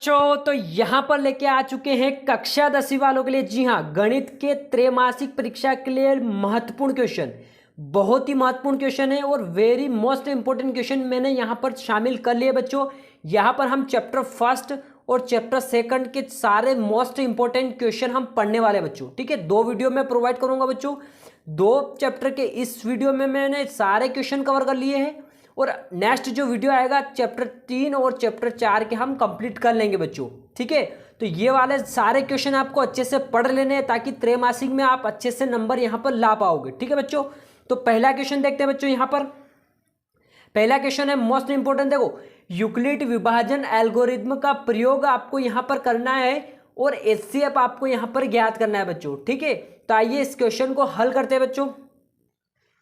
तो यहाँ पर लेके आ चुके हैं कक्षा 10वीं वालों के लिए। जी हाँ, गणित के त्रैमासिक परीक्षा के लिए महत्वपूर्ण क्वेश्चन, बहुत ही महत्वपूर्ण क्वेश्चन है और वेरी मोस्ट इंपोर्टेंट क्वेश्चन मैंने यहाँ पर शामिल कर लिए बच्चों। यहाँ पर हम चैप्टर फर्स्ट और चैप्टर सेकंड के सारे मोस्ट इंपोर्टेंट क्वेश्चन हम पढ़ने वाले हैं बच्चों। ठीक है, 2 वीडियो में प्रोवाइड करूंगा बच्चों। 2 चैप्टर के इस वीडियो में मैंने सारे क्वेश्चन कवर कर लिए हैं और नेक्स्ट जो वीडियो आएगा चैप्टर 3 और चैप्टर 4 के हम कंप्लीट कर लेंगे बच्चों। ठीक है, तो ये वाले सारे क्वेश्चन आपको अच्छे से पढ़ लेने हैं ताकि त्रैमासिक में आप अच्छे से नंबर यहाँ पर ला पाओगे। ठीक है बच्चों, तो पहला क्वेश्चन देखते हैं बच्चों। यहाँ पर पहला क्वेश्चन है मोस्ट इंपोर्टेंट। देखो, यूक्लिड विभाजन एल्गोरिथम का प्रयोग आपको यहाँ पर करना है और एचसीएफ आपको यहाँ पर ज्ञात करना है बच्चों। ठीक है, तो आइए इस क्वेश्चन को हल करते हैं बच्चों।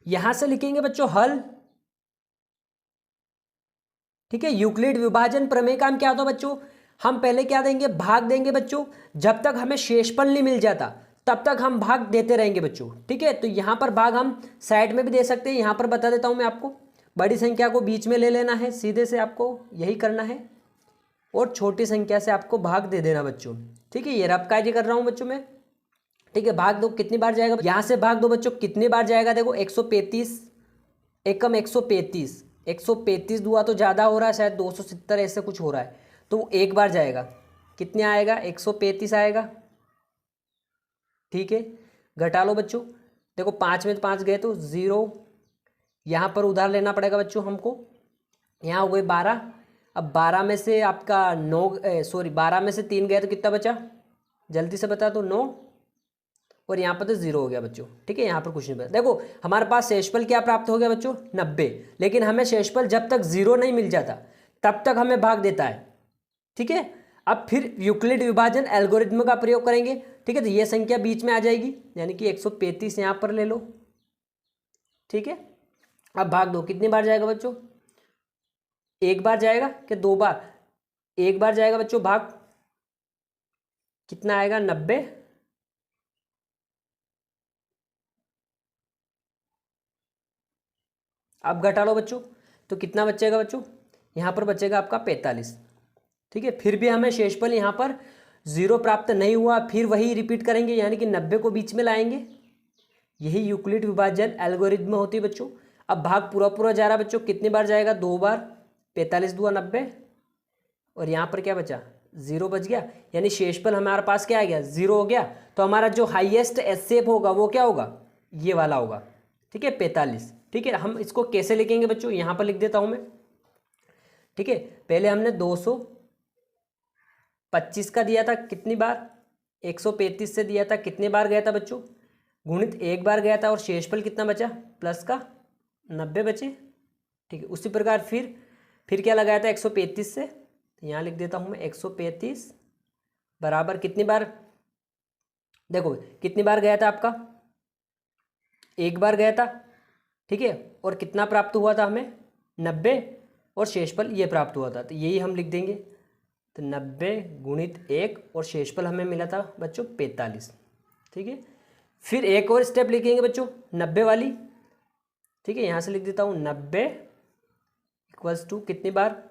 यहां से लिखेंगे बच्चों हल। ठीक है, यूक्लिड विभाजन प्रमेय का हम क्या होता है बच्चों, हम पहले क्या देंगे, भाग देंगे बच्चों। जब तक हमें शेषफल नहीं मिल जाता तब तक हम भाग देते रहेंगे बच्चों। ठीक है, तो यहाँ पर भाग हम साइड में भी दे सकते हैं। यहाँ पर बता देता हूँ मैं आपको, बड़ी संख्या को बीच में ले लेना है, सीधे से आपको यही करना है और छोटी संख्या से आपको भाग दे देना बच्चों। ठीक है, ये रफ कायदे कर रहा हूँ बच्चों मैं। ठीक है, भाग दो कितनी बार जाएगा, यहाँ से भाग दो बच्चों कितनी बार जाएगा। देखो 135 एकम 135, 135 दुआ तो ज़्यादा हो रहा है, शायद 270 ऐसे कुछ हो रहा है, तो वो एक बार जाएगा। कितने आएगा, 135 आएगा। ठीक है, घटा लो बच्चों। देखो 5 में 5 गए तो 0, यहाँ पर उधार लेना पड़ेगा बच्चों हमको। यहाँ हो गए 12। अब 12 में से आपका 12 में से 3 गए तो कितना बचा, जल्दी से बता दो, 9। और यहाँ पर तो 0 हो गया बच्चों। ठीक है, यहाँ पर कुछ नहीं बचा। देखो हमारे पास शेषफल क्या प्राप्त हो गया बच्चों, 90। लेकिन हमें शेषफल जब तक 0 नहीं मिल जाता तब तक हमें भाग देता है। ठीक है, अब फिर यूक्लिड विभाजन एल्गोरिथम का प्रयोग करेंगे। ठीक है, तो ये संख्या बीच में आ जाएगी, यानी कि 135 यहाँ पर ले लो। ठीक है, अब भाग दो कितनी बार जाएगा बच्चों, एक बार जाएगा कि 2 बार, एक बार जाएगा बच्चों भाग। कितना आएगा, 90। अब घटा लो बच्चों, तो कितना बचेगा बच्चों, यहाँ पर बचेगा आपका 45। ठीक है, फिर भी हमें शेषफल यहाँ पर 0 प्राप्त नहीं हुआ, फिर वही रिपीट करेंगे, यानी कि 90 को बीच में लाएंगे। यही यूक्लिड विभाजन एल्गोरिथम होती है बच्चों। अब भाग पूरा पूरा जा रहा है बच्चों, कितनी बार जाएगा, 2 बार, 45 दुआ 90। और यहाँ पर क्या बचा, 0 बच गया, यानी शेषफल हमारे पास क्या आ गया, 0 हो गया। तो हमारा जो हाईएस्ट एचसीएफ होगा वो क्या होगा, ये वाला होगा। ठीक है, 45। ठीक है, हम इसको कैसे लिखेंगे बच्चों, यहाँ पर लिख देता हूँ मैं। ठीक है, पहले हमने 225 का दिया था, कितनी बार, 135 से दिया था, कितने बार गया था बच्चों, गुणित 1 बार गया था, और शेषफल कितना बचा, प्लस का 90 बचे। ठीक है, उसी प्रकार फिर क्या लगाया था, 135 से, तो यहाँ लिख देता हूँ मैं 135 बराबर कितनी बार, देखो कितनी बार गया था आपका, 1 बार गया था। ठीक है, और कितना प्राप्त हुआ था हमें, 90, और शेषफल ये प्राप्त हुआ था, तो यही हम लिख देंगे। तो 90 गुणित 1 और शेषफल हमें मिला था बच्चों 45। ठीक है, फिर एक और स्टेप लिखेंगे बच्चों, 90 वाली। ठीक है, यहाँ से लिख देता हूँ 90 इक्वल्स टू कितनी बार,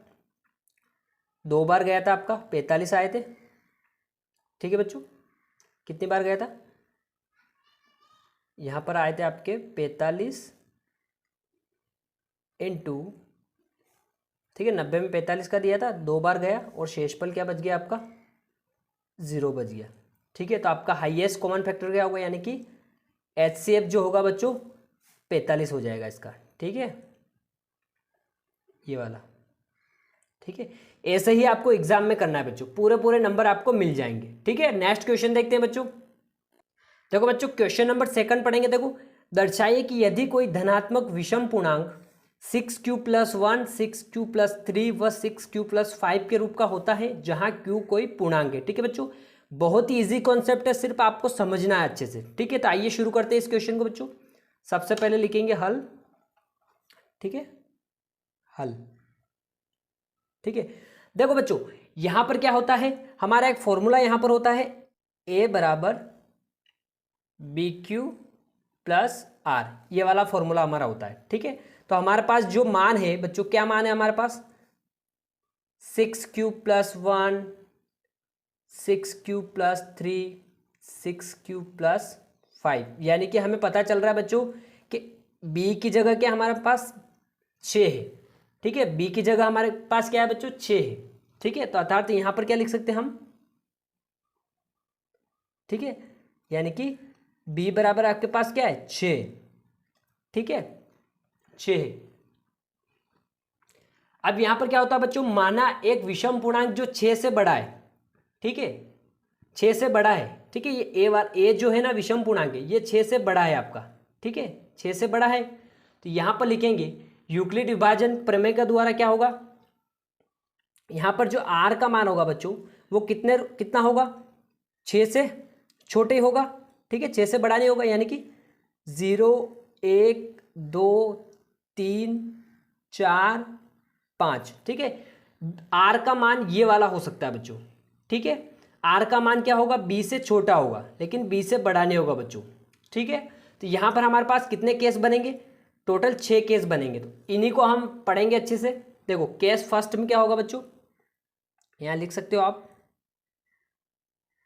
2 बार गया था आपका, 45 आए थे। ठीक है बच्चों, कितनी बार गया था, यहाँ पर आए थे आपके 45 इंटू, ठीक है, 90 में 45 का दिया था, 2 बार गया, और शेषफल क्या बच गया आपका, 0 बच गया। ठीक है, तो आपका हाईएस्ट कॉमन फैक्टर क्या होगा, यानी कि एचसीएफ जो होगा बच्चों 45 हो जाएगा इसका। ठीक है, ये वाला। ठीक है, ऐसे ही आपको एग्जाम में करना है बच्चों, पूरे नंबर आपको मिल जाएंगे। ठीक है, नेक्स्ट क्वेश्चन देखते हैं बच्चों। देखो बच्चों, क्वेश्चन नंबर 2 पढ़ेंगे। देखो, दर्शाइए कि यदि कोई धनात्मक विषम पूर्णांक 6q + 1, 6q + 3 व 6q + 5 के रूप का होता है, जहां q कोई पूर्णांक है। ठीक है बच्चों, बहुत ही इजी कॉन्सेप्ट है, सिर्फ आपको समझना है अच्छे से। ठीक है, तो आइए शुरू करते हैं इस क्वेश्चन को बच्चों। सबसे पहले लिखेंगे हल। ठीक है, हल। ठीक है, देखो बच्चों, यहां पर क्या होता है, हमारा एक फॉर्मूला यहां पर होता है, a बराबर BQ + R, ये वाला फॉर्मूला हमारा होता है। ठीक है, तो हमारे पास जो मान है बच्चों, क्या मान है हमारे पास, 6q + 1 6 क्यूब + 3 6 क्यूब + 5, यानी कि हमें पता चल रहा है बच्चों कि b की जगह क्या हमारे पास 6 है। ठीक है, b की जगह हमारे पास क्या है बच्चों 6 है। ठीक है, तो अर्थात यहाँ पर क्या लिख सकते हैं हम, ठीक है, यानी कि b बराबर आपके पास क्या है 6। ठीक है, 6 है। अब यहाँ पर क्या होता है बच्चों, माना एक विषम पूर्णांक जो 6 से बड़ा है। ठीक है, 6 से बड़ा है। ठीक है, ये ए जो है ना विषम पूर्णांक है, ये 6 से बड़ा है आपका। ठीक है, 6 से बड़ा है, तो यहाँ पर लिखेंगे यूक्लिड विभाजन प्रमेय का द्वारा क्या होगा, यहाँ पर जो आर का मान होगा बच्चों वो कितना होगा, 6 से छोटे होगा। ठीक है, 6 से बड़ा नहीं होगा, यानी कि 0 1 2 3 4 5। ठीक है, आर का मान ये वाला हो सकता है बच्चों। ठीक है, आर का मान क्या होगा, बी से छोटा होगा लेकिन बी से बड़ा नहीं होगा बच्चों। ठीक है, तो यहाँ पर हमारे पास कितने केस बनेंगे, टोटल 6 केस बनेंगे। तो इन्हीं को हम पढ़ेंगे अच्छे से। देखो केस फर्स्ट में क्या होगा बच्चों, यहाँ लिख सकते हो आप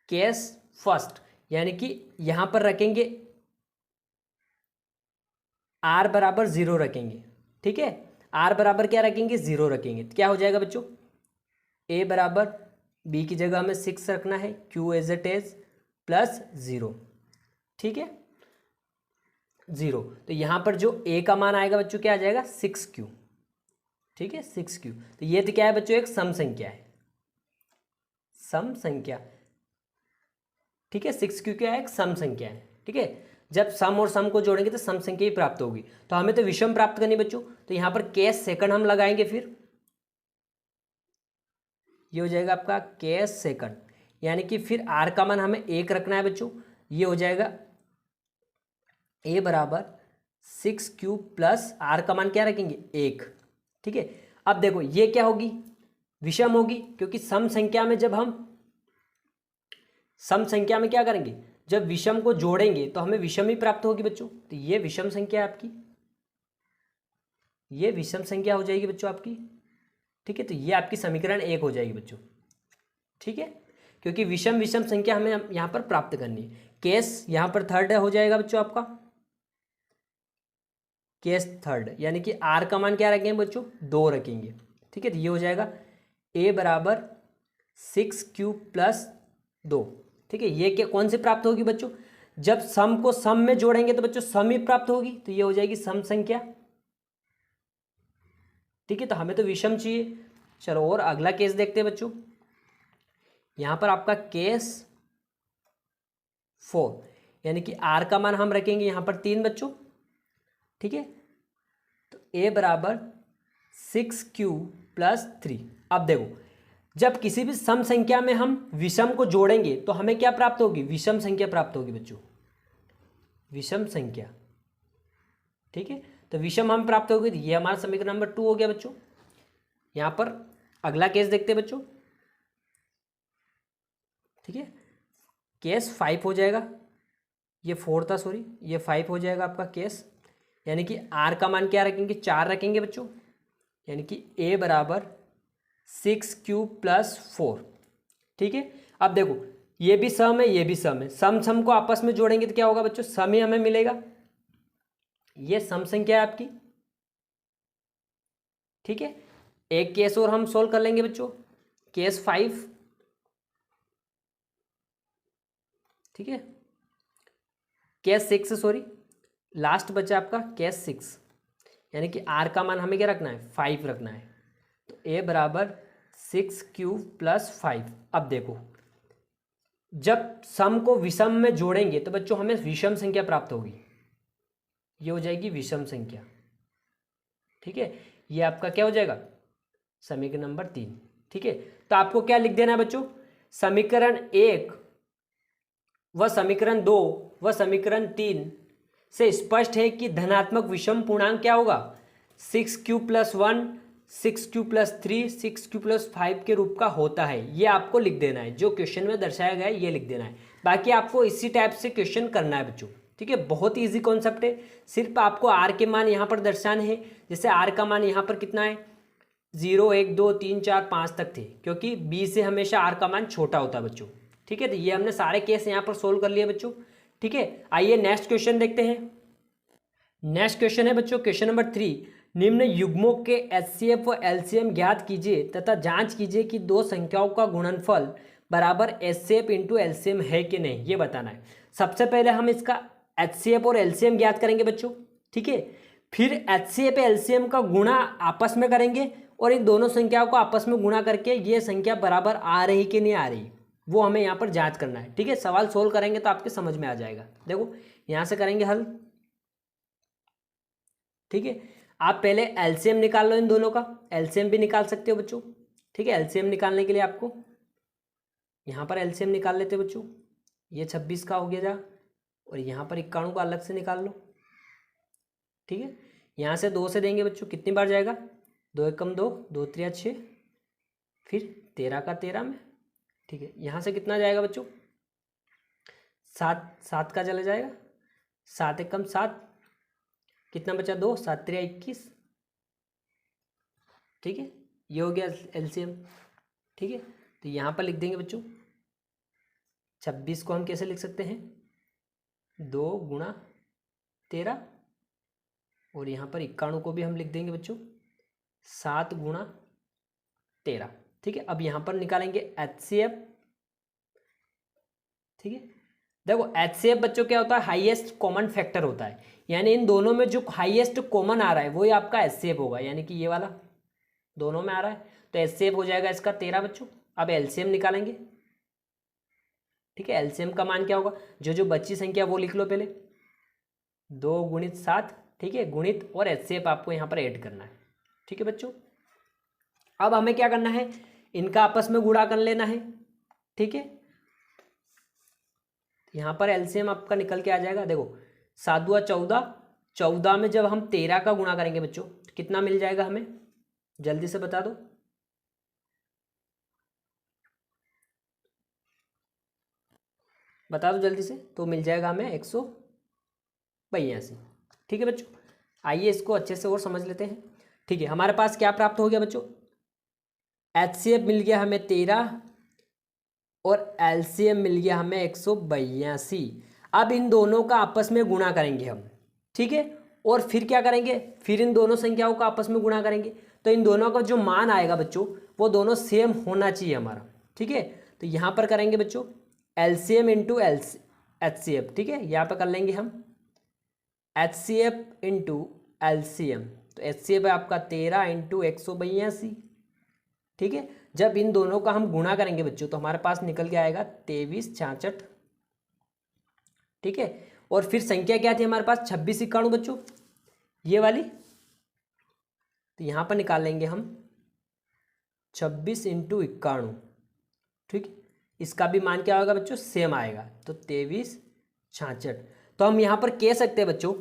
केस फर्स्ट, यानी कि यहाँ पर रखेंगे आर बराबर 0 रखेंगे। ठीक है, आर बराबर क्या रखेंगे 0 रखेंगे, तो क्या हो जाएगा बच्चों, ए बराबर बी की जगह हमें 6 रखना है, क्यू एज इट इज +0। ठीक है, 0, तो यहाँ पर जो ए का मान आएगा बच्चों क्या आ जाएगा 6q। ठीक है, 6q, तो ये तो क्या है बच्चों एक सम संख्या है, सम संख्या। ठीक है, 6q क्या है, एक सम संख्या है। ठीक है, जब सम और सम को जोड़ेंगे तो सम संख्या ही प्राप्त होगी। तो हमें तो विषम प्राप्त करनी बच्चों, तो यहाँ पर केस सेकंड हम लगाएंगे, फिर ये हो जाएगा आपका केस सेकंड, यानी कि फिर आर का मान हमें 1 रखना है बच्चों। ये हो जाएगा ए बराबर 6q + आर का मान क्या रखेंगे 1। ठीक है, अब देखो ये क्या होगी, विषम होगी, क्योंकि सम संख्या में जब हम सम संख्या में क्या करेंगे, जब विषम को जोड़ेंगे तो हमें विषम ही प्राप्त होगी बच्चों। तो ये विषम संख्या है आपकी, ये विषम संख्या हो जाएगी बच्चों आपकी। ठीक है, तो ये आपकी समीकरण 1 हो जाएगी बच्चों। ठीक है, क्योंकि विषम विषम संख्या हमें यहाँ पर प्राप्त करनी है। केस यहाँ पर थर्ड हो जाएगा बच्चों आपका, केस थर्ड, यानी कि आर का मान क्या रखेंगे बच्चों 2 रखेंगे। ठीक है, तो ये हो जाएगा ए बराबर 6q + 2। ठीक है, ये क्या कौन से प्राप्त होगी बच्चों, जब सम को सम में जोड़ेंगे तो बच्चों सम ही प्राप्त होगी, तो ये हो जाएगी सम संख्या। ठीक है, तो हमें तो विषम चाहिए। चलो और अगला केस देखते हैं बच्चों, यहाँ पर आपका केस 4, यानी कि आर का मान हम रखेंगे यहाँ पर 3 बच्चों। ठीक है, तो ए बराबर 6q + 3। अब देखो जब किसी भी सम संख्या में हम विषम को जोड़ेंगे तो हमें क्या प्राप्त होगी, विषम संख्या प्राप्त होगी बच्चों, विषम संख्या। ठीक है, तो विषम हम प्राप्त होगी, ये हमारा समीकरण नंबर 2 हो गया बच्चों। यहाँ पर अगला केस देखते हैं बच्चों। ठीक है, केस 5 हो जाएगा, ये 4 था सॉरी, ये 5 हो जाएगा आपका केस, यानी कि आर का मान क्या रखेंगे 4 रखेंगे बच्चों, यानी कि ए बराबर 6q + 4। ठीक है, अब देखो ये भी सम है, ये भी सम है, सम सम को आपस में जोड़ेंगे तो क्या होगा बच्चों, सम ही हमें मिलेगा। ये सम संख्या है आपकी। ठीक है, एक केस और हम सोल्व कर लेंगे बच्चों, केस 5। ठीक है, केस 6 सॉरी, लास्ट बचा आपका केस 6, यानी कि आर का मान हमें क्या रखना है 5 रखना है। तो ए बराबर 6q + 5। अब देखो जब सम को विषम में जोड़ेंगे तो बच्चों हमें विषम संख्या प्राप्त होगी, ये हो जाएगी विषम संख्या। ठीक है, ये आपका क्या हो जाएगा समीकरण नंबर 3। ठीक है, तो आपको क्या लिख देना है बच्चों, समीकरण 1 व समीकरण 2 व समीकरण 3 से स्पष्ट है कि धनात्मक विषम पूर्णांक क्या होगा 6q + 1 6q + 3 6q + 5 के रूप का होता है। ये आपको लिख देना है, जो क्वेश्चन में दर्शाया गया है ये लिख देना है। बाकी आपको इसी टाइप से क्वेश्चन करना है बच्चों। ठीक है, बहुत ही ईजी कॉन्सेप्ट है, सिर्फ आपको आर के मान यहाँ पर दर्शाने हैं। जैसे आर का मान यहाँ पर कितना है 0 1 2 3 4 5 तक थे, क्योंकि बी से हमेशा आर का मान छोटा होता है बच्चों। ठीक है, तो ये हमने सारे केस यहाँ पर सोल्व कर लिए बच्चों। ठीक है, आइए नेक्स्ट क्वेश्चन देखते हैं। नेक्स्ट क्वेश्चन है बच्चों क्वेश्चन नंबर 3, निम्न युग्मों के एचसीएफ व एलसीएम ज्ञात कीजिए तथा जांच कीजिए कि दो संख्याओं का गुणनफल बराबर एचसीएफ इंटू एलसीएम है कि नहीं, ये बताना है। सबसे पहले हम इसका एचसीएफ और एलसीएम ज्ञात करेंगे बच्चों। ठीक है, फिर एचसीएफ एलसीएम का गुणा आपस में करेंगे और इन दोनों संख्याओं को आपस में गुणा करके ये संख्या बराबर आ रही कि नहीं आ रही, वो हमें यहाँ पर जांच करना है। ठीक है, सवाल सोल्व करेंगे तो आपके समझ में आ जाएगा। देखो यहाँ से करेंगे हल। ठीक है, आप पहले एलसीएम निकाल लो इन दोनों का, एलसीएम भी निकाल सकते हो बच्चों। ठीक है, एलसीएम निकालने के लिए आपको यहाँ पर एलसीएम निकाल लेते हो बच्चों। ये 26 का हो गया जा, और यहाँ पर 91 का अलग से निकाल लो। ठीक है, यहाँ से 2 से देंगे बच्चों, कितनी बार जाएगा, 2 एकम 2, 2 त्रिया 6, फिर 13 का 13 में। ठीक है, यहाँ से कितना जाएगा बच्चों, 7 का चला जाएगा, 7 एकम 7, कितना बचा 2, 7 त्रिया 21। ठीक है, ये हो गया एलसीएम। ठीक है, तो यहाँ पर लिख देंगे बच्चों 26 को हम कैसे लिख सकते हैं, 2 गुणा 13, और यहाँ पर 91 को भी हम लिख देंगे बच्चों 7 गुणा 13। ठीक है, अब यहाँ पर निकालेंगे एचसीएफ। ठीक है, देखो एचसीएफ बच्चों क्या होता है, हाईएस्ट कॉमन फैक्टर होता है, यानी इन दोनों में जो हाईएस्ट कॉमन आ रहा है वही आपका एचसीएफ होगा, यानी कि ये वाला दोनों में आ रहा है, तो एचसीएफ हो जाएगा इसका 13 बच्चों। अब एलसीएम निकालेंगे। ठीक है, एलसीएम का मान क्या होगा, जो जो बची संख्या वो लिख लो पहले, 2 गुणित 7। ठीक है, गुणित और एचसीएफ आपको यहाँ पर ऐड करना है। ठीक है बच्चों, अब हमें क्या करना है, इनका आपस में गुणा कर लेना है। ठीक है, यहाँ पर एलसीएम आपका निकल के आ जाएगा। देखो 7 दूआ 14, 14 में जब हम 13 का गुणा करेंगे बच्चों तो कितना मिल जाएगा हमें, जल्दी से बता दो, बता दो जल्दी से, तो मिल जाएगा हमें 182। ठीक है बच्चों, आइए इसको अच्छे से और समझ लेते हैं। ठीक है, हमारे पास क्या प्राप्त हो गया बच्चों, एचसीएफ मिल गया हमें 13 और एलसीएम मिल गया हमें 182। अब इन दोनों का आपस में गुणा करेंगे हम। ठीक है, और फिर क्या करेंगे, फिर इन दोनों संख्याओं का आपस में गुणा करेंगे, तो इन दोनों का जो मान आएगा बच्चों वो दोनों सेम होना चाहिए हमारा। ठीक है, तो यहाँ पर करेंगे बच्चों एलसीएम इंटू एचसीएफ। ठीक है, यहाँ पर कर लेंगे हम एचसीएफ इंटू एलसीएम, तो एचसीएफ है आपका 13 इंटू 182। ठीक है, जब इन दोनों का हम गुणा करेंगे बच्चों तो हमारे पास निकल के आएगा 2366। ठीक है, और फिर संख्या क्या थी हमारे पास, 26 91 बच्चों, ये वाली, तो यहाँ पर निकाल लेंगे हम 26 इंटू 91। ठीक, इसका भी मान क्या होगा बच्चों, सेम आएगा, तो 2366। तो हम यहाँ पर कह सकते हैं बच्चों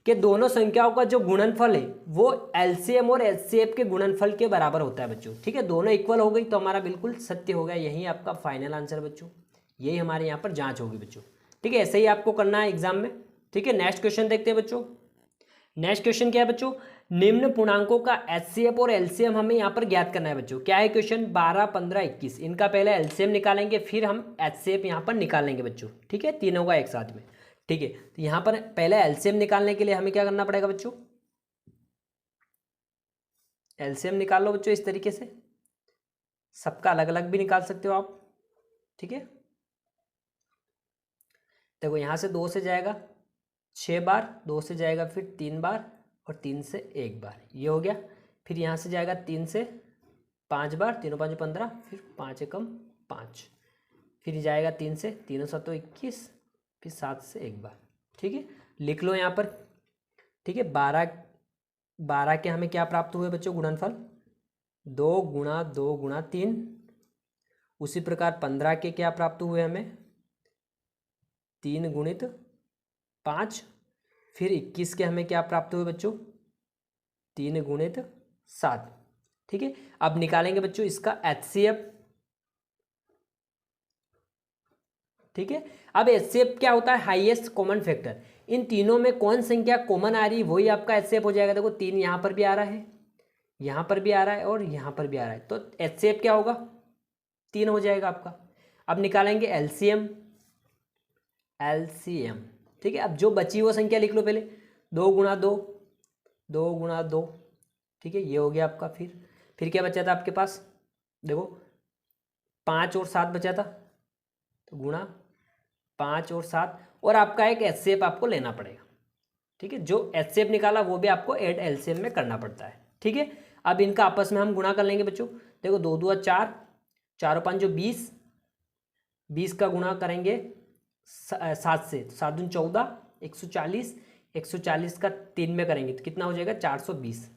कि दोनों संख्याओं का जो गुणनफल है वो एलसीएम और एचसीएफ के गुणनफल के बराबर होता है बच्चों। ठीक है, दोनों इक्वल हो गई तो हमारा बिल्कुल सत्य हो गया, यही आपका फाइनल आंसर बच्चों, यही हमारे यहाँ पर जांच होगी बच्चों। ठीक है, ऐसे ही आपको करना है एग्जाम में। ठीक है, नेक्स्ट क्वेश्चन देखते हैं बच्चों। नेक्स्ट क्वेश्चन क्या है बच्चों, निम्न पूर्णांकों का एचसीएफ और एलसीएम हमें यहाँ पर ज्ञात करना है बच्चों। क्या है क्वेश्चन, 12 15 21, इनका पहले एलसीएम निकालेंगे फिर हम एचसीएफ यहाँ पर निकालेंगे बच्चों। ठीक है, तीनों का एक साथ में। ठीक है, तो यहाँ पर पहले एलसीएम निकालने के लिए हमें क्या करना पड़ेगा बच्चों, एलसीएम निकाल लो बच्चों इस तरीके से, सबका अलग अलग भी निकाल सकते हो आप। ठीक है, देखो यहाँ से 2 से जाएगा 6 बार, 2 से जाएगा फिर 3 बार, और 3 से 1 बार, ये हो गया। फिर यहाँ से जाएगा 3 से 5 बार, 3 5 15, फिर 5 एकम 5, फिर जाएगा 3 से, 3 7 21, फिर 7 से 1 बार। ठीक है, लिख लो यहाँ पर। ठीक है, 12 के हमें क्या प्राप्त हुए बच्चों, गुणनफल 2 गुणा 2 गुणा 3। उसी प्रकार 15 के क्या प्राप्त हुए हमें, 3 गुणित 5। फिर 21 के हमें क्या प्राप्त हुए बच्चों, 3 गुणित 7। ठीक है, अब निकालेंगे बच्चों इसका एचसीएफ। ठीक है, अब एचसीएफ क्या होता है, हाईएस्ट कॉमन फैक्टर। इन तीनों में कौन संख्या कॉमन आ रही वही आपका एचसीएफ हो जाएगा। देखो 3 यहाँ पर भी आ रहा है, यहाँ पर भी आ रहा है और यहाँ पर भी आ रहा है, तो HCF क्या होगा, 3 हो जाएगा आपका। अब निकालेंगे एलसीएम, ठीक है। अब जो बची वो संख्या लिख लो पहले, 2 गुणा 2, 2 गुणा 2, ठीक है, ये हो गया आपका। फिर क्या बचा था आपके पास, देखो 5 और 7 बचा था, तो गुणा 5 और 7, और आपका एक HCF आपको लेना पड़ेगा, ठीक है। जो HCF निकाला वो भी आपको ऐड एलसीएम में करना पड़ता है, ठीक है। अब इनका आपस में हम गुणा कर लेंगे बच्चों। देखो 2 2 4, 4 5 जो 20, 20 का गुणा करेंगे 7 से, 7 दूनी 14, 140, 140 का 3 में करेंगे तो कितना हो जाएगा, 420,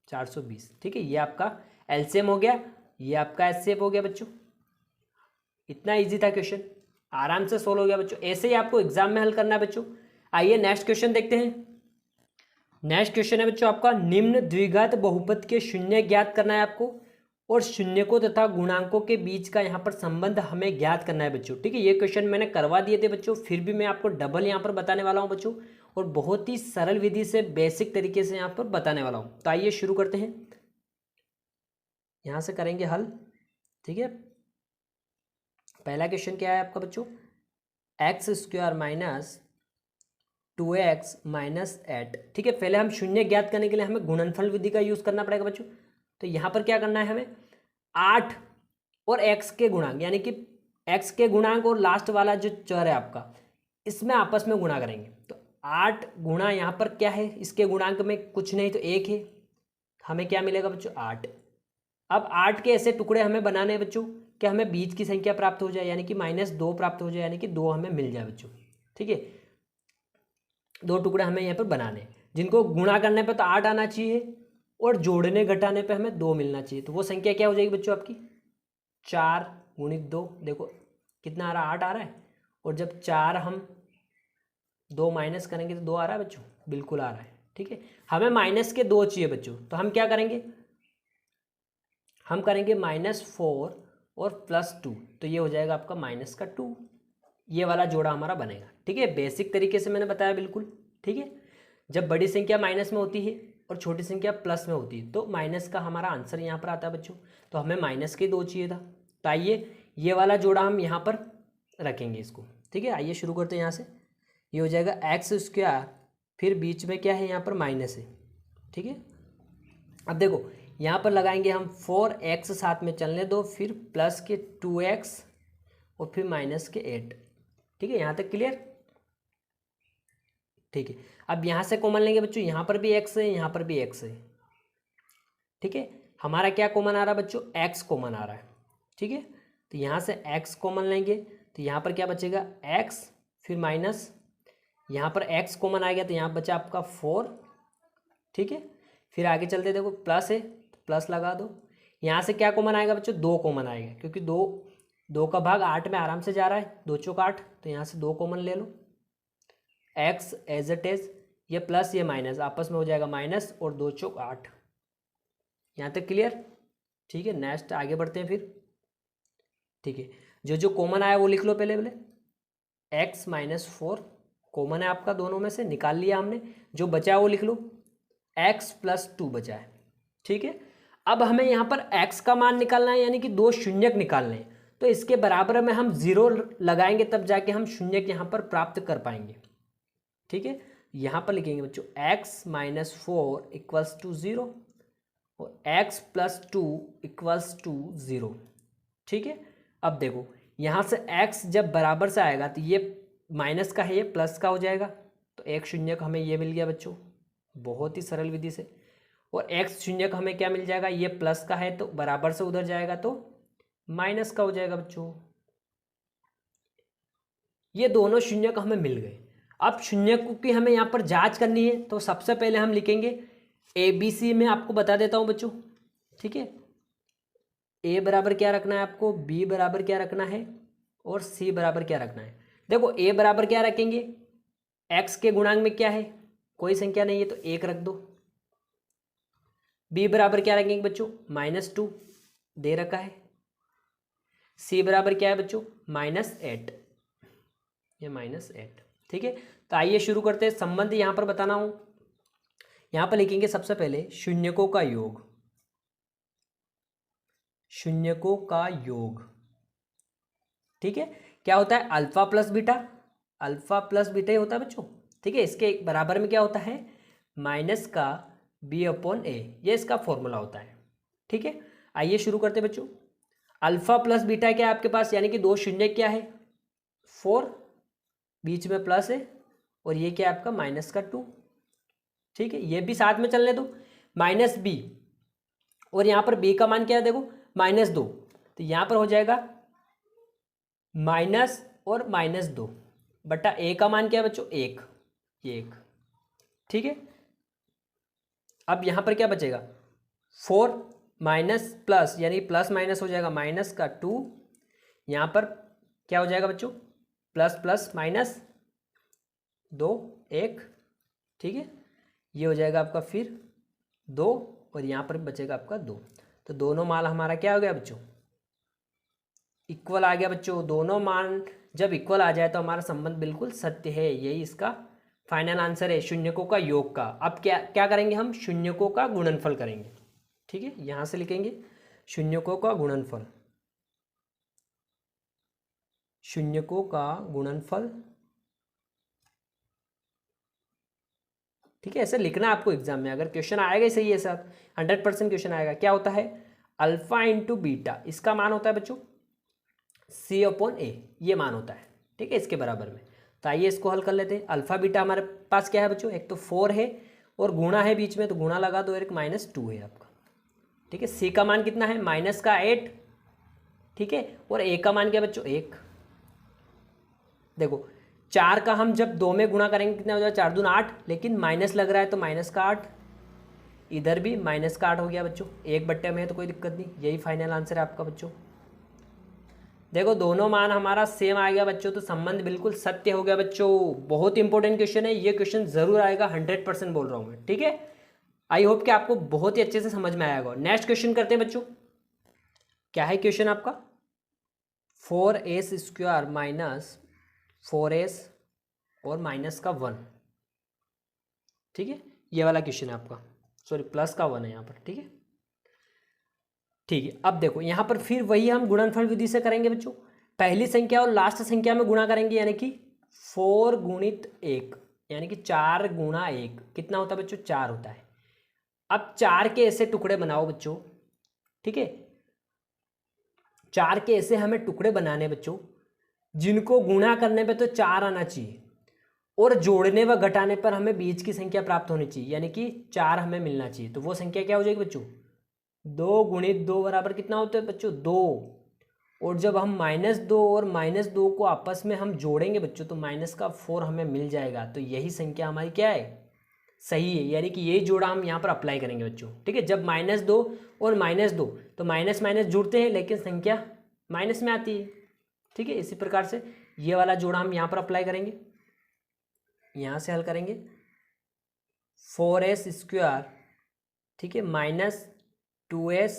420, ठीक है। ये आपका एलसीएम हो गया, ये आपका HCF हो गया बच्चों। इतना इजी था क्वेश्चन, आराम से सोल्व हो गया बच्चों। ऐसे ही आपको एग्जाम में हल करना है बच्चों। आइए नेक्स्ट क्वेश्चन देखते हैं। नेक्स्ट क्वेश्चन है बच्चों आपका, निम्न द्विघात बहुपद के शून्य ज्ञात करना है आपको, और शून्य को तथा गुणांकों के बीच का यहाँ पर संबंध हमें ज्ञात करना है बच्चों, ठीक है। ये क्वेश्चन मैंने करवा दिए थे बच्चों, फिर भी मैं आपको डबल यहाँ पर बताने वाला हूँ बच्चों, और बहुत ही सरल विधि से बेसिक तरीके से यहाँ पर बताने वाला हूँ। तो आइए शुरू करते हैं, यहाँ से करेंगे हल, ठीक है। पहला क्वेश्चन क्या है आपका बच्चों, x² माइनस 2x माइनस 8, ठीक है। पहले हम शून्य ज्ञात करने के लिए हमें गुणनफल विधि का यूज करना पड़ेगा बच्चों। तो यहाँ पर क्या करना है हमें, 8 और x के गुणांक, यानी कि x के गुणांक और लास्ट वाला जो चर है आपका, इसमें आपस में गुणा करेंगे। तो 8 गुणा यहाँ पर क्या है, इसके गुणांक में कुछ नहीं तो 1 है, हमें क्या मिलेगा बच्चों, 8। अब 8 के ऐसे टुकड़े हमें बनाने हैं बच्चों कि हमें बीच की संख्या प्राप्त हो जाए, यानी कि -2 प्राप्त हो जाए, यानी कि 2 हमें मिल जाए बच्चों, ठीक है। 2 टुकड़े हमें यहाँ पर बनाने हैं, जिनको गुणा करने पे तो 8 आना चाहिए और जोड़ने घटाने पे हमें 2 मिलना चाहिए। तो वो संख्या क्या हो जाएगी बच्चों आपकी, 4 गुणित 2, देखो कितना आ रहा है, 8 आ रहा है, और जब 4 हम 2 माइनस करेंगे तो 2 आ रहा है बच्चों, बिल्कुल आ रहा है, ठीक है। हमें माइनस के 2 चाहिए बच्चों, तो हम क्या करेंगे, हम करेंगे -4 और +2, तो ये हो जाएगा आपका -2, ये वाला जोड़ा हमारा बनेगा, ठीक है। बेसिक तरीके से मैंने बताया बिल्कुल, ठीक है। जब बड़ी संख्या माइनस में होती है और छोटी संख्या प्लस में होती है तो माइनस का हमारा आंसर यहाँ पर आता है बच्चों, तो हमें माइनस के 2 चाहिए था। तो आइए ये वाला जोड़ा हम यहाँ पर रखेंगे इसको, ठीक है। आइए शुरू करते हैं यहाँ से, ये हो जाएगा x², फिर बीच में क्या है यहाँ पर माइनस है, ठीक है। अब देखो यहाँ पर लगाएंगे हम 4x साथ में चलने दो, फिर प्लस के 2x और फिर माइनस के 8, ठीक है। यहाँ तक क्लियर, ठीक है। अब यहाँ से कॉमन लेंगे बच्चों, यहाँ पर भी x है, यहाँ पर भी x है, ठीक है। हमारा क्या कॉमन आ रहा है बच्चों, x कॉमन आ रहा है, ठीक है। तो यहाँ से x कॉमन लेंगे तो यहाँ पर क्या बचेगा, x, फिर माइनस, यहाँ पर x कॉमन आ गया तो यहाँ बचा आपका 4, ठीक है। फिर आगे चलते देखो प्लस है तो प्लस लगा दो, यहाँ से क्या कॉमन आएगा बच्चों, 2 कॉमन आएगा, क्योंकि 2 का भाग 8 में आराम से जा रहा है, 2 चौक 8, तो यहाँ से 2 कॉमन ले लो, x एज इट इज, ये प्लस ये माइनस आपस में हो जाएगा माइनस, और 2 चौक 8, यहाँ तक क्लियर, ठीक है। नेक्स्ट आगे बढ़ते हैं फिर, ठीक है। जो कॉमन आया वो लिख लो पहले, x -4 कॉमन है आपका, दोनों में से निकाल लिया हमने, जो बचा है वो लिख लो, x + 2 बचा है, ठीक है। अब हमें यहाँ पर x का मान निकालना है, यानी कि 2 शून्यक निकालने हैं, तो इसके बराबर में हम 0 लगाएंगे, तब जाके हम शून्यक यहाँ पर प्राप्त कर पाएंगे, ठीक है। यहाँ पर लिखेंगे बच्चों x -4 = 0 और x + 2 = 0, ठीक है। अब देखो यहाँ से x जब बराबर से आएगा तो ये माइनस का है, ये प्लस का हो जाएगा, तो एक शून्यक हमें ये मिल गया बच्चों, बहुत ही सरल विधि से। और x शून्यक हमें क्या मिल जाएगा, ये प्लस का है तो बराबर से उधर जाएगा तो माइनस का हो जाएगा बच्चों। ये दोनों शून्यक हमें मिल गए। अब शून्यक की हमें यहाँ पर जांच करनी है, तो सबसे पहले हम लिखेंगे ABC में, आपको बता देता हूँ बच्चों, ठीक है। A बराबर क्या रखना है आपको, B बराबर क्या रखना है, और C बराबर क्या रखना है। देखो A बराबर क्या रखेंगे, x के गुणांक में क्या है, कोई संख्या नहीं है तो 1 रख दो। B बराबर क्या रखेंगे बच्चों, -2 दे रखा है। C बराबर क्या है बच्चों, -8, ये -8, ठीक है। तो आइए शुरू करते हैं, संबंध यहाँ पर बताना हूँ। यहाँ पर लिखेंगे सबसे पहले शून्यकों का योग, शून्यकों का योग। ठीक है, क्या होता है alpha plus beta, alpha plus beta ही होता है बच्चों। ठीक है, इसके बराबर में क्या होता है माइनस का बी अपॉन ए, ये इसका फॉर्मूला होता है। ठीक है, आइए शुरू करते हैं बच्चों। अल्फा प्लस बीटा क्या है आपके पास, यानी कि दो शून्य क्या है 4, बीच में प्लस है, और ये क्या है आपका माइनस का 2। ठीक है, ये भी साथ में चलने दो, माइनस बी, और यहाँ पर बी का मान क्या है देखो -2, तो यहाँ पर हो जाएगा माइनस और -2 बटा ए का मान क्या है बच्चों 1, ये 1। ठीक है, अब यहाँ पर क्या बचेगा 4 माइनस प्लस, यानी प्लस माइनस हो जाएगा माइनस का 2, यहाँ पर क्या हो जाएगा बच्चों प्लस प्लस माइनस 2 1। ठीक है, ये हो जाएगा आपका फिर 2, और यहाँ पर बचेगा आपका 2, तो दोनों मान हमारा क्या हो गया बच्चों इक्वल आ गया बच्चों। दोनों मान जब इक्वल आ जाए तो हमारा संबंध बिल्कुल सत्य है, यही इसका फाइनल आंसर है शून्यकों का योग का। अब क्या क्या करेंगे हम शून्यकों का गुणनफल करेंगे। ठीक है, यहाँ से लिखेंगे शून्यकों का गुणनफल, शून्यकों का गुणनफल। ठीक है, ऐसे लिखना आपको एग्जाम में, अगर क्वेश्चन आएगा ही सही है साथ 100% क्वेश्चन आएगा। क्या होता है अल्फा इंटू बीटा, इसका मान होता है बच्चों सी अपॉन ए, ये मान होता है। ठीक है, इसके बराबर में। तो आइए इसको हल कर लेते हैं। अल्फा बीटा हमारे पास क्या है बच्चों, एक तो 4 है और गुणा है बीच में, तो गुणा लगा दो, एक -2 है आपका। ठीक है, सी का मान कितना है माइनस का 8। ठीक है, और ए का मान क्या है बच्चों 1। देखो 4 का हम जब 2 में गुणा करेंगे कितना हो जाएगा 4 दूनी 8, लेकिन माइनस लग रहा है तो माइनस का 8, इधर भी माइनस का 8 हो गया बच्चों, 1 बट्टे में है तो कोई दिक्कत नहीं, यही फाइनल आंसर है आपका बच्चों। देखो दोनों मान हमारा सेम आ गया बच्चों, तो संबंध बिल्कुल सत्य हो गया बच्चों। बहुत इंपॉर्टेंट क्वेश्चन है ये, क्वेश्चन जरूर आएगा 100% बोल रहा हूँ मैं। ठीक है, आई होप कि आपको बहुत ही अच्छे से समझ में आएगा। नेक्स्ट क्वेश्चन करते हैं बच्चों। क्या है क्वेश्चन आपका 4s² माइनस 4s और माइनस का 1। ठीक है, ये वाला क्वेश्चन है आपका, सॉरी प्लस का 1 है यहाँ पर। ठीक है, ठीक है, अब देखो यहाँ पर फिर वही हम गुणनफल विधि से करेंगे बच्चों। पहली संख्या और लास्ट संख्या में गुणा करेंगे, यानी कि 4 गुणित 1, यानी कि 4 गुणा 1 कितना होता है बच्चों 4 होता है। अब 4 के ऐसे टुकड़े बनाओ बच्चों। ठीक है, 4 के ऐसे हमें टुकड़े बनाने बच्चों जिनको गुणा करने पे तो 4 आना चाहिए, और जोड़ने व घटाने पर हमें बीच की संख्या प्राप्त होनी चाहिए, यानी कि 4 हमें मिलना चाहिए। तो वो संख्या क्या हो जाएगी बच्चों 2 गुणित 2 बराबर कितना होता है बच्चों 2, और जब हम -2 और -2 को आपस में हम जोड़ेंगे बच्चों तो माइनस का 4 हमें मिल जाएगा। तो यही संख्या हमारी क्या है सही है, यानी कि यही जोड़ा हम यहाँ पर अप्लाई करेंगे बच्चों। ठीक है, जब -2 और -2 तो माइनस माइनस जुड़ते हैं लेकिन संख्या माइनस में आती है। ठीक है, इसी प्रकार से ये वाला जोड़ा हम यहाँ पर अप्लाई करेंगे, यहाँ से हल करेंगे 4s²। ठीक है, -2s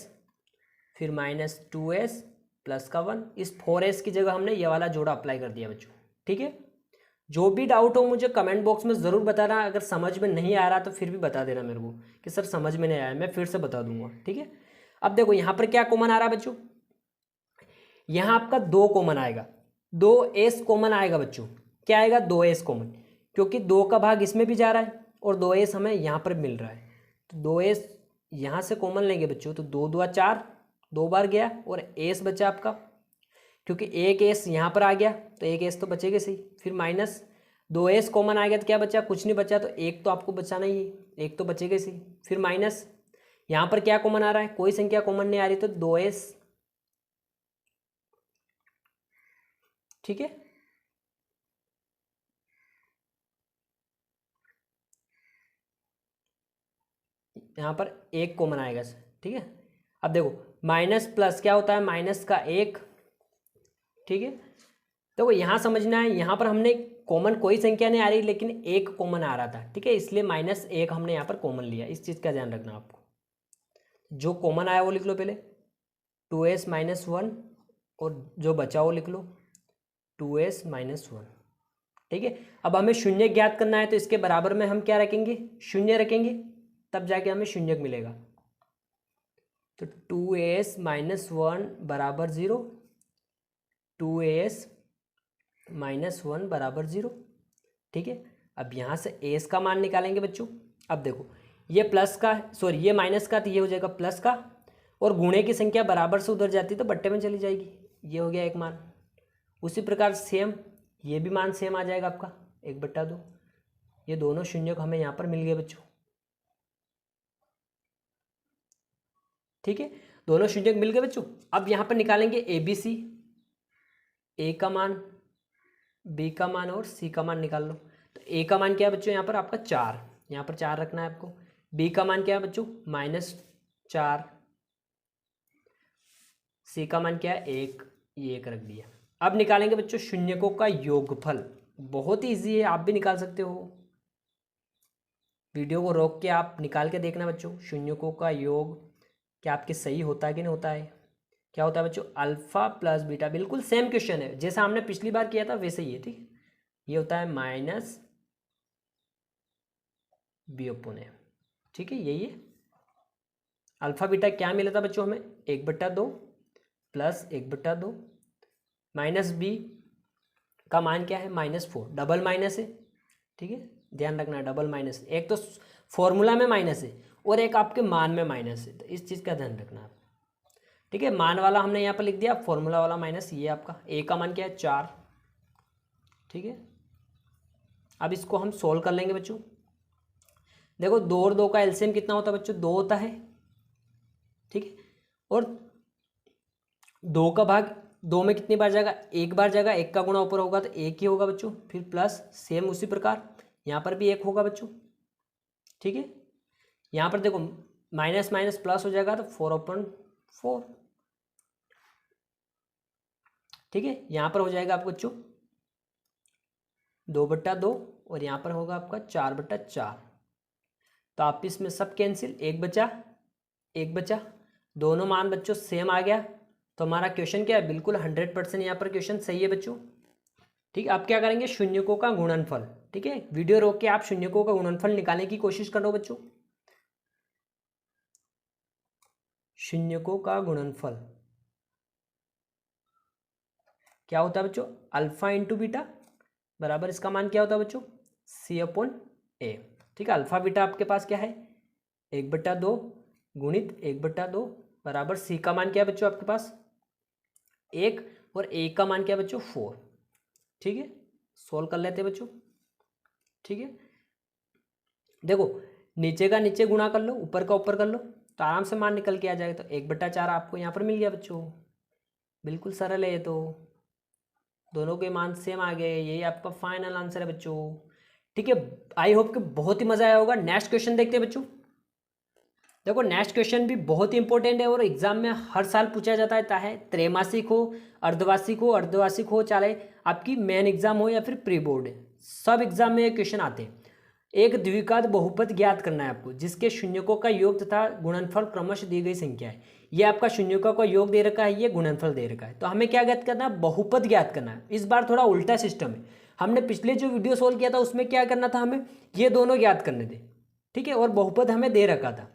फिर -2s प्लस का 1, इस 4s की जगह हमने ये वाला जोड़ा अप्लाई कर दिया बच्चों। ठीक है, जो भी डाउट हो मुझे कमेंट बॉक्स में ज़रूर बताना, अगर समझ में नहीं आ रहा तो फिर भी बता देना मेरे को कि सर समझ में नहीं आया, मैं फिर से बता दूंगा। ठीक है, अब देखो यहाँ पर क्या कॉमन आ रहा है बच्चों, यहाँ आपका 2 कॉमन आएगा, 2s कॉमन आएगा बच्चों। क्या आएगा 2s कॉमन, क्योंकि 2 का भाग इसमें भी जा रहा है और 2s हमें यहाँ पर मिल रहा है, तो 2s यहाँ से कॉमन लेंगे बच्चों, तो 2 2 4 2 बार गया और s बचा आपका, क्योंकि एक s यहाँ पर आ गया तो एक s तो बचेगा सही। फिर -2s कॉमन आ गया तो क्या बचा, कुछ नहीं बचा, तो एक तो आपको बचाना ही है, एक तो बचेगा सही। फिर माइनस यहाँ पर क्या कॉमन आ रहा है, कोई संख्या कॉमन नहीं आ रही, तो 2s। ठीक है, यहाँ पर एक कॉमन आएगा। ठीक है, अब देखो माइनस प्लस क्या होता है माइनस का 1। ठीक है, देखो यहाँ समझना है, यहाँ पर हमने कॉमन कोई संख्या नहीं आ रही लेकिन एक कॉमन आ रहा था। ठीक है, इसलिए -1 हमने यहाँ पर कॉमन लिया, इस चीज़ का ध्यान रखना आपको। जो कॉमन आया वो लिख लो पहले 2s - 1, और जो बचा वो लिख लो 2s - 1। ठीक है, अब हमें शून्य ज्ञात करना है तो इसके बराबर में हम क्या रखेंगे, शून्य रखेंगे। तब जाके हमें शून्यक मिलेगा। तो 2as माइनस 1 बराबर 0, 2as माइनस 1 बराबर 0। ठीक है, अब यहाँ से as का मान निकालेंगे बच्चों। अब देखो ये प्लस का, सॉरी ये माइनस का, तो ये हो जाएगा प्लस का, और गुणे की संख्या बराबर से उधर जाती है तो बट्टे में चली जाएगी। ये हो गया एक मान। उसी प्रकार सेम ये भी मान सेम आ जाएगा आपका 1/2। ये दोनों शून्यक हमें यहाँ पर मिल गए बच्चों। ठीक है, दोनों शून्यक मिल गए बच्चों। अब यहाँ पर निकालेंगे ABC, A का मान, B का मान और C का मान निकाल लो। तो A का मान क्या है बच्चों, यहाँ पर आपका 4, यहाँ पर 4 रखना है आपको। B का मान क्या है बच्चों, -4। C का मान क्या है 1, ये 1 रख दिया। अब निकालेंगे बच्चों शून्यकों का योगफल। बहुत ही ईजी है, आप भी निकाल सकते हो। वीडियो को रोक के आप निकाल के देखना बच्चों, शून्यकों का योग क्या आपके सही होता है कि नहीं होता है। क्या होता है बच्चों, अल्फा प्लस बीटा, बिल्कुल सेम क्वेश्चन है जैसा हमने पिछली बार किया था वैसे ही है। ठीक है, ये होता है माइनस b/a। ठीक है, यही है। अल्फा बीटा क्या मिला था बच्चों हमें, 1/2 प्लस 1/2, माइनस b का मान क्या है -4, डबल माइनस है। ठीक है, ध्यान रखना डबल माइनस, एक तो फॉर्मूला में माइनस है और एक आपके मान में माइनस है, तो इस चीज़ का ध्यान रखना आप। ठीक है, मान वाला हमने यहाँ पर लिख दिया, फॉर्मूला वाला माइनस। ये आपका a का मान क्या है 4। ठीक है, अब इसको हम सोल्व कर लेंगे बच्चों। देखो 2 और 2 का एलसीएम कितना होता है बच्चों, 2 होता है। ठीक है, और 2 का भाग 2 में कितनी बार जाएगा, 1 बार जाएगा। 1 का गुणा ऊपर होगा तो 1 ही होगा बच्चों, फिर प्लस सेम उसी प्रकार यहाँ पर भी 1 होगा बच्चों। ठीक है, यहाँ पर देखो माइनस माइनस प्लस हो जाएगा तो 4/4। ठीक है, यहाँ पर हो जाएगा आपको बच्चों 2/2 और यहाँ पर होगा आपका 4/4। तो आप इसमें सब कैंसिल, 1 बचा 1 बचा, दोनों मान बच्चों सेम आ गया। तो हमारा क्वेश्चन क्या है, बिल्कुल 100% यहाँ पर क्वेश्चन सही है बच्चों। ठीक है, अब क्या करेंगे, शून्यकों का गुणनफल। ठीक है, वीडियो रोक के आप शून्यकों का गुणनफल निकालने की कोशिश करो बच्चों। शून्यकों का गुणनफल क्या होता है बच्चों, अल्फा इंटू बीटा बराबर इसका मान क्या होता है बच्चों, C/A। ठीक है, अल्फा बीटा आपके पास क्या है 1/2 गुणित 1/2 बराबर C का मान क्या है बच्चों आपके पास 1 और A का मान क्या है बच्चों 4। ठीक है, सोल्व कर लेते हैं बच्चों। ठीक है, देखो नीचे का नीचे गुणा कर लो, ऊपर का ऊपर कर लो, तो आराम से मान निकल के आ जाएगा। तो 1/4 आपको यहाँ पर मिल गया बच्चों, बिल्कुल सरल है ये तो, दोनों के मान सेम आ गए। यही आपका फाइनल आंसर है बच्चों। ठीक है, आई होप कि बहुत ही मजा आया होगा। नेक्स्ट क्वेश्चन देखते हैं बच्चों। देखो नेक्स्ट क्वेश्चन भी बहुत ही इंपॉर्टेंट है और एग्जाम में हर साल पूछा जाता है, चाहे त्रैमासिक हो, अर्धवार्षिक हो, चाहे आपकी मेन एग्जाम हो या फिर प्री बोर्ड है, सब एग्जाम में ये क्वेश्चन आते हैं। एक द्विघात बहुपद ज्ञात करना है आपको, जिसके शून्यकों का योग तथा गुणनफल क्रमशः दी गई संख्या है। ये आपका शून्यकों का योग दे रखा है, ये गुणनफल दे रखा है। तो हमें क्या ज्ञात करना है, बहुपद ज्ञात करना है। इस बार थोड़ा उल्टा सिस्टम है। हमने पिछले जो वीडियो सोल्व किया था उसमें क्या करना था, हमें ये दोनों ज्ञात करने थे। ठीक है, और बहुपद हमें दे रखा था,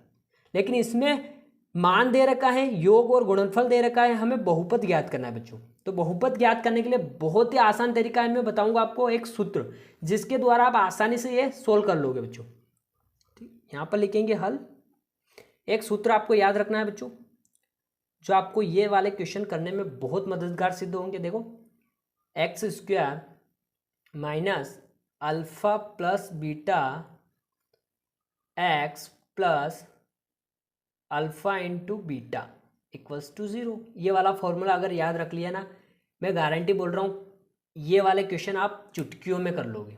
लेकिन इसमें मान दे रखा है, योग और गुणनफल दे रखा है, हमें बहुपद ज्ञात करना है बच्चों। तो बहुपद ज्ञात करने के लिए बहुत ही आसान तरीका है, मैं बताऊंगा आपको एक सूत्र, जिसके द्वारा आप आसानी से ये सोल्व कर लोगे बच्चों। ठीक, यहाँ पर लिखेंगे हल। एक सूत्र आपको याद रखना है बच्चों, जो आपको ये वाले क्वेश्चन करने में बहुत मददगार सिद्ध होंगे। देखो x² minus alpha plus beta x plus alpha into beta equals to 0। ये वाला फॉर्मूला अगर याद रख लिया ना, मैं गारंटी बोल रहा हूँ ये वाले क्वेश्चन आप चुटकियों में कर लोगे।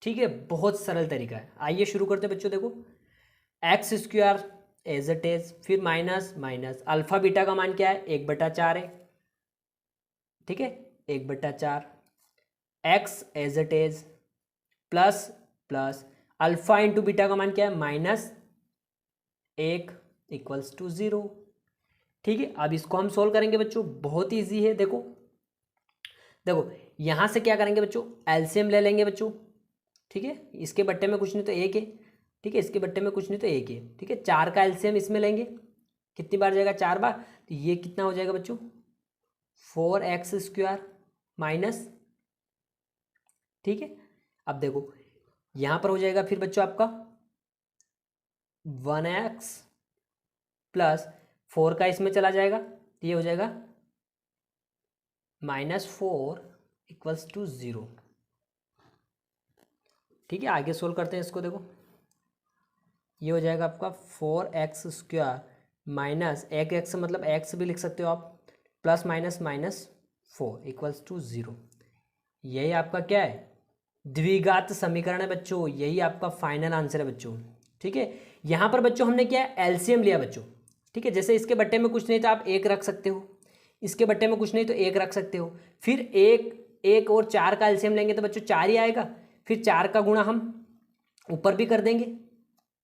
ठीक है, बहुत सरल तरीका है। आइए शुरू करते बच्चों। देखो x² एज इट इज, फिर माइनस माइनस अल्फा बीटा का मान क्या है 1/4 है। ठीक है, 1/4 x as it is plus plus alpha into beta का मान क्या है -1 इक्वल्स टू 0। ठीक है, अब इसको हम सोल्व करेंगे बच्चों, बहुत ईजी है। देखो देखो यहाँ से क्या करेंगे बच्चों, एलसीएम ले लेंगे बच्चों। ठीक है, इसके बट्टे में कुछ नहीं तो 1 है, ठीक है, इसके बट्टे में कुछ नहीं तो एक ही है। ठीक है, 4 का एलसीएम इसमें लेंगे, कितनी बार जाएगा, 4 बार, तो ये कितना हो जाएगा बच्चों, 4x² माइनस, ठीक है। अब देखो यहाँ पर हो जाएगा फिर बच्चों आपका 1x प्लस 4 का इसमें चला जाएगा, तो ये हो जाएगा -4 = 0। ठीक है, आगे सोल्व करते हैं इसको। देखो ये हो जाएगा आपका 4x² माइनस एक एक्स मतलब x भी लिख सकते हो आप, प्लस माइनस -4 = 0। यही आपका क्या है, द्विघात समीकरण है बच्चों, यही आपका फाइनल आंसर है बच्चों। ठीक है, यहाँ पर बच्चों हमने क्या है, एलसीएम लिया बच्चों। ठीक है, जैसे इसके बट्टे में कुछ नहीं तो आप 1 रख सकते हो, इसके बट्टे में कुछ नहीं तो 1 रख सकते हो, फिर 1 और 4 का एलसीएम लेंगे तो बच्चों 4 ही आएगा, फिर 4 का गुणा हम ऊपर भी कर देंगे,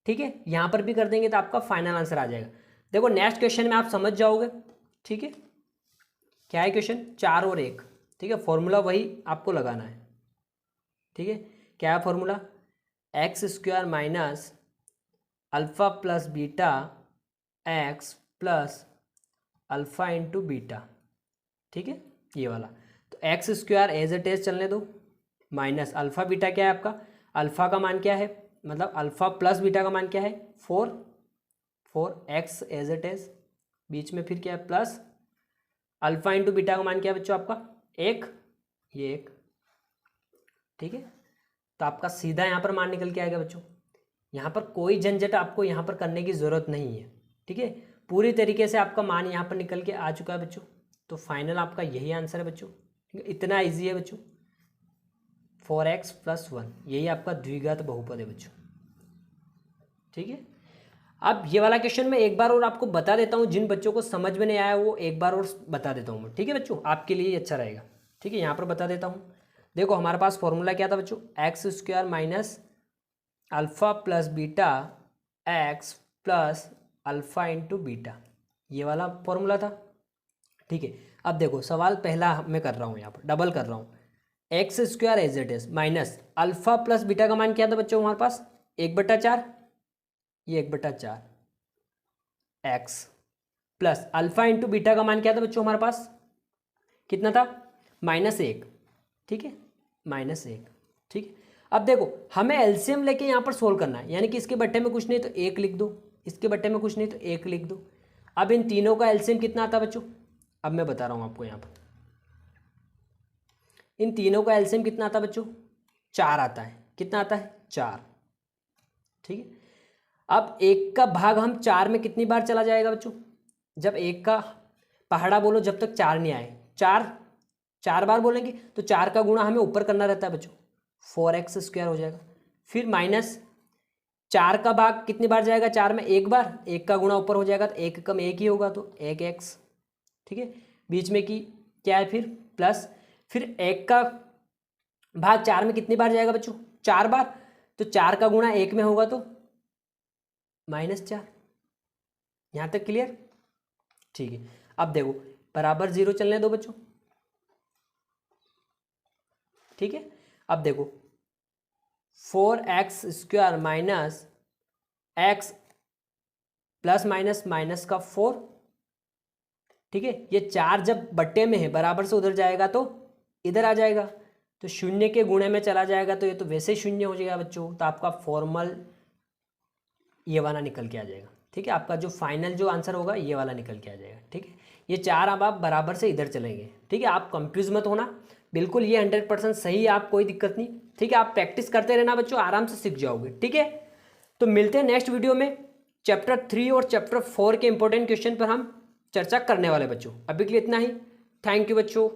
ठीक है, यहाँ पर भी कर देंगे तो आपका फाइनल आंसर आ जाएगा। देखो नेक्स्ट क्वेश्चन में आप समझ जाओगे। ठीक है, क्या है क्वेश्चन, 4 और 1। ठीक है, फॉर्मूला वही आपको लगाना है। ठीक है, क्या है formula, x² minus alpha plus beta x plus alpha into beta. ठीक है, ये वाला, तो x² एज इट इज चलने दो, माइनस अल्फ़ा बीटा क्या है आपका, अल्फ़ा का मान क्या है, मतलब अल्फ़ा प्लस बीटा का मान क्या है 4x एज इट इज, बीच में फिर क्या है प्लस अल्फ़ा इंटू बीटा का मान क्या है बच्चों आपका 1, ये 1। ठीक है, तो आपका सीधा यहाँ पर मान निकल के आएगा बच्चों, यहाँ पर कोई झंझट आपको यहाँ पर करने की ज़रूरत नहीं है। ठीक है, पूरी तरीके से आपका मान यहाँ पर निकल के आ चुका है बच्चों, तो फाइनल आपका यही आंसर है बच्चों। ठीक है, इतना इजी है बच्चों, 4x + 1, यही आपका द्विघात बहुपद है बच्चों। ठीक है, अब ये वाला क्वेश्चन मैं एक बार और आपको बता देता हूँ, जिन बच्चों को समझ में नहीं आया वो एक बार और बता देता हूँ मैं। ठीक है बच्चों, आपके लिए अच्छा रहेगा। ठीक है, यहाँ पर बता देता हूँ। देखो हमारे पास फॉर्मूला क्या था बच्चों, x² minus alpha plus beta x plus alpha into beta, ये वाला फॉर्मूला था। ठीक है, अब देखो सवाल पहला मैं कर रहा हूँ, यहाँ पर डबल कर रहा हूँ, x² as it is minus alpha plus beta का मान क्या था बच्चों हमारे पास 1/4, ये 1/4 x plus alpha into beta का मान क्या था बच्चों हमारे पास, कितना था -1। ठीक है, -1। ठीक है, अब देखो हमें एलसीएम लेके यहाँ पर सोल्व करना है, यानी कि इसके बट्टे में कुछ नहीं तो 1 लिख दो, इसके बट्टे में कुछ नहीं तो 1 लिख दो। अब इन तीनों का एलसीएम कितना आता है बच्चों, अब मैं बता रहा हूँ आपको, यहाँ पर इन तीनों का एलसीएम कितना आता है बच्चों, 4 आता है। कितना आता है, 4। ठीक है, अब 1 का भाग हम 4 में कितनी बार चला जाएगा बच्चों, जब 1 का पहाड़ा बोलो जब तक 4 नहीं आए, 4 बार बोलेंगे तो 4 का गुणा हमें ऊपर करना रहता है बच्चों, 4x² हो जाएगा। फिर माइनस 4 का भाग कितनी बार जाएगा, 4 में 1 बार, 1 का गुणा ऊपर हो जाएगा तो 1 कम 1 ही होगा, तो 1x। ठीक है, बीच में की क्या है फिर प्लस, फिर 1 का भाग 4 में कितनी बार जाएगा बच्चों, 4 बार, तो 4 का गुणा 1 में होगा तो -4। यहाँ तक क्लियर। ठीक है, अब देखो बराबर 0 चलने दो बच्चों। ठीक है, अब देखो 4x² minus x plus minus का 4। ठीक है, ये 4 जब बट्टे में है बराबर से उधर जाएगा तो इधर आ जाएगा, तो 0 के गुणे में चला जाएगा तो ये तो वैसे 0 हो जाएगा बच्चों, तो आपका फॉर्मल ये वाला निकल के आ जाएगा। ठीक है, आपका जो फाइनल जो आंसर होगा ये वाला निकल के आ जाएगा। ठीक है, ये 4 अब आप बराबर से इधर चलेंगे। ठीक है, आप कंफ्यूज मत होना, बिल्कुल ये 100% सही है, आप कोई दिक्कत नहीं। ठीक है, आप प्रैक्टिस करते रहना बच्चों, आराम से सीख जाओगे। ठीक है, तो मिलते हैं नेक्स्ट वीडियो में, चैप्टर 3 और चैप्टर 4 के इंपॉर्टेंट क्वेश्चन पर हम चर्चा करने वाले बच्चों। अभी के लिए इतना ही, थैंक यू बच्चों।